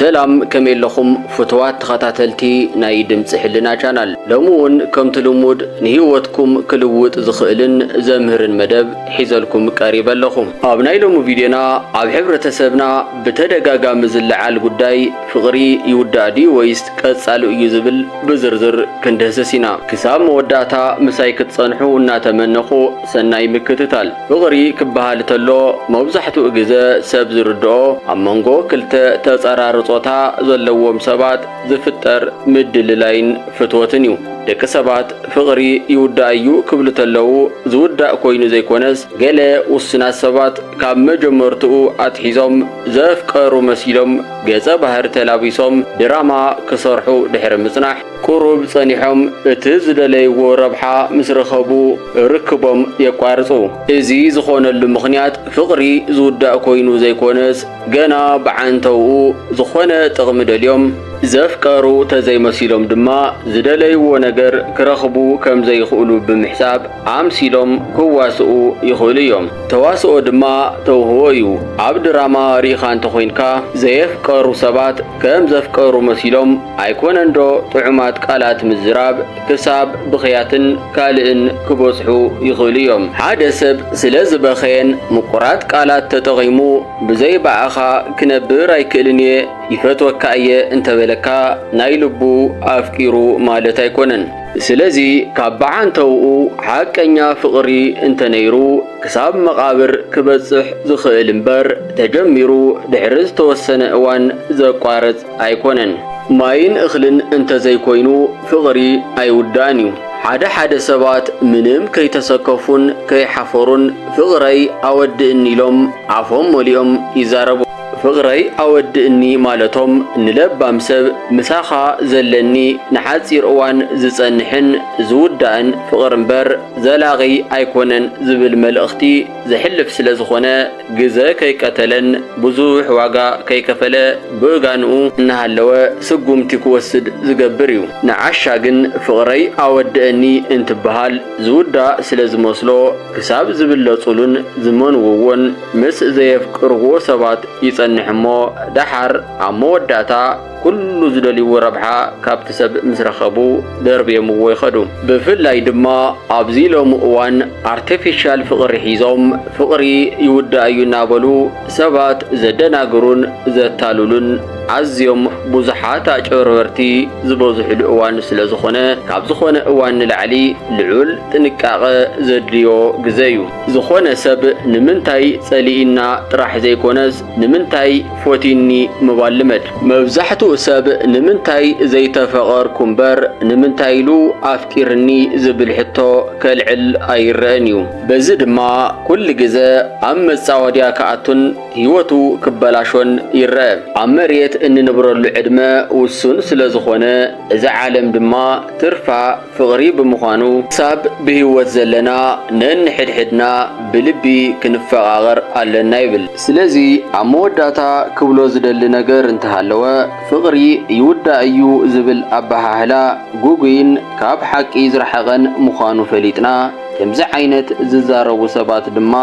سلام كمل لكم فتوات تخاتلتي ناي دمص حلنا channel لمون كم تلمود نهيوتكم كلوت زخئلن زمهرن مدب حيزلكم قريبا لكم ابناي لمو فيديونا اب حبرتسبنا بتدغاغام زلعال ጉዳይ ፍቅሪ ይውዳዲ ወይስ ቀጻሉ እዩ ዝብል ብዝርዝር ክንደሰሲና ክሳብ መወዳታ ምሳይ ክትጸንሑ እና ተመነኹ ሰናይ ምክትታል ፍቅሪ ክበሃል ተሎ መብዛሕቱ ግዜ ሰብ ዝርድኦ ኣብ መንጎ ክልተ ተጸራርጾታ ዘለዎም ሰባት ዝፍጠር ምድልላይን ፍትወትን እዩ ደቂ ሰባት ፍቅሪ ይውዳዩ ክብሉ ተለው ዝውዳእ ኮይኑ ዘይኮነስ ገለ ውስናት ሰባት ካብ መጀመርትኡ ኣትሒዞም ዘፍቀሩ መሲሎም ገጸ ባህር ተላቢሶም ድራማ ክሰርሑ ድሕሪ ምጽናሕ ቁሩብ ጸኒሖም እቲ ዝደለይዎ ረብሓ ምስ ረኸቡ ርክቦም የቋርጹ እዚ ዝኾነሉ ምኽንያት ፍቅሪ ዝውዳእ ኮይኑ ዘይኮነስ ገና ብዓንተው ዝኾነ ጥቕሚ ደልዮም ዘፍቀሩ ተዘይመሲሎም ድማ ዝደለይዎ ነገር ክረኽቡ ከም ዘይኽእሉ ብምሕሳብ ኣምሲሎም ክዋስኡ ይኽእሉ እዮም ተዋስኦ ድማ ተውህቦ እዩ ኣብ ድራማ ሪኢኻ እንተኾይንካ ዘየፍቀሩ ሰባት ከም ዘፍቀሩ መሲሎም ኣይኮነንዶ ጥዑማት ቃላት ምዝራብ ክሳብ ብኽያትን ካልእን ክበጽሑ ይኽእሉ እዮም ሓደ ሰብ ስለ ዝበኸየን ምቁራት ቃላት ተጠቒሙ ብዘይባዕኻ ክነብር ኣይክእልን እየ ይፈትወካ እየ እንተበለካ ናይ ልቡ ኣፍቂሩ ማለት ኣይኮነን ስለዚ ካብ በዓንተውኡ ሓቀኛ ፍቅሪ እንተነይሩ ክሳብ መቃብር ክበጽሕ ዝኽእል እምበር ተጀሚሩ ድሕሪ ዝተወሰነ እዋን ዘቋርጽ ኣይኮነን ማይን እኽልን እንተዘይኮይኑ ፍቅሪ ኣይውዳእን እዩ ሓደ ሰባት ምንም ከይተሰከፉን ከይሓፈሩን ፍቅረይ ኣወድእኒ ኢሎም ኣፎም ሞሊኦም ይዛረቡ ፍቅረይ ኣወድእኒ ማለቶም ንለባም ሰብ ምሳኻ ዘለኒ ንሓፂር እዋን ዝጸንሕን ዝውዳእን ፍቅር እምበር ዘላቒ ኣይኮነን ዝብል መልእኽቲ ዘሕልፍ ስለ ዝኾነ ግዘ ከይቀተለን ብዙሕ ዋጋ ከይከፈለ ብእጋንኡ እናሃለወ ስጉምቲ ክወስድ ዝገብር እዩ ንዓሻ ግን ፍቅረይ ኣወድእኒ እንትበሃል ዝውዳእ ስለ ዝመስሎ ክሳብ ዝብለጹሉን ዝመንውዎን ምስ ዘየፍቅርዎ ሰባት ይጸንሕ ንሕሞ ዳሓር ኣብ መወዳእታ ኩሉ ዝደልይዎ ረብሓ ካብቲ ሰብ ምስ ረኸቡ ደርብየምዎ ይኸዱ ብፍላይ ድማ ኣብዚ ሎሚ እዋን ኣርቲፊሻል ፍቅሪ ሒዞም ፍቅሪ ይውዳእዩ እናበሉ ሰባት ዘደናግሩን ዘታልሉን ኣዝዮም ብዙሓት ኣጭበርበርቲ ዝበዝሕሉ እዋን ስለ ዝኾነ ካብ ዝኾነ እዋን ንላዕሊ ልዑል ጥንቃቐ ዘድልዮ ግዜ እዩ ዝኾነ ሰብ ንምንታይ ጸሊኢና ጥራሕ ዘይኮነስ ንምንታይ ፎቲኒ ምባል ልመድ መብዛሕትኡ ሰብ ንምንታይ ዘይተፈቐርኩ እምበር ንምንታይ ኢሉ ኣፍቂርኒ ዝብል ሕቶ ከልዕል ኣይረአን እዩ በዚ ድማ ኩሉ ግዜ ኣብ መጻወድያ ከኣቱን ህይወቱ ክበላሾን ይረአ ኣብ መሬት እንንብረሉ ዕድመ ውሱን ስለ ዝኾነ እዚ ዓለም ድማ ትርፋ ፍቅሪ ብምዃኑ ሳብ ብህይወት ዘለና ነንሕድሕድና ብልቢ ክንፈቓቐር ኣለና ይብል ስለዚ ኣብ መወዳእታ ክብሎ ዝደሊ ነገር እንተሃለወ ፍቅሪ ይውዳእዩ ዝብል ኣባሃህላ ጉጉይን ካብ ሓቂ ዝረሓቐን ምዃኑ ፈሊጥና ከምዚ ዓይነት ዝዛረቡ ሰባት ድማ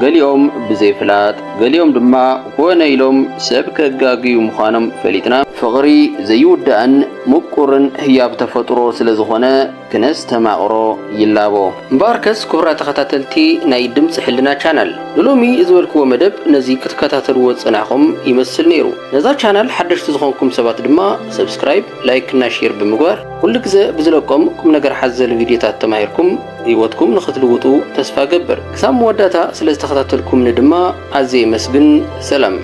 ገሊኦም ብዘይፍላጥ ገሊኦም ድማ ኮነ ኢሎም ሰብ ከጋግዩ ምዃኖም ፈሊጥና ፍቅሪ ዘይውዳእን ምቁርን ህያብ ተፈጥሮ ስለ ዝኾነ ክነስተማቕሮ ይላቦ እምበኣርከስ ክቡራት ተኸታተልቲ ናይ ድምፂ ሕልና ቻናል ንሎሚ ዝበልክዎ መደብ ነዚ ክትከታተልዎ ጽናዕኹም ይመስል ነይሩ ነዛ ቻናል ሓደሽቲ ዝኾንኩም ሰባት ድማ ሰብስክራይብ ላይክ እና ሼር ብምግባር ኩሉ ግዜ ብዝለቆም ቁም ነገር ሓዘል ቪድዮታት ተማሂርኩም ህይወትኩም ንኽትልውጡ ተስፋ ገብር ክሳብ መወዳእታ ስለ ዝተኸታተልኩምኒ ድማ ኣዝየ መስግን ሰላም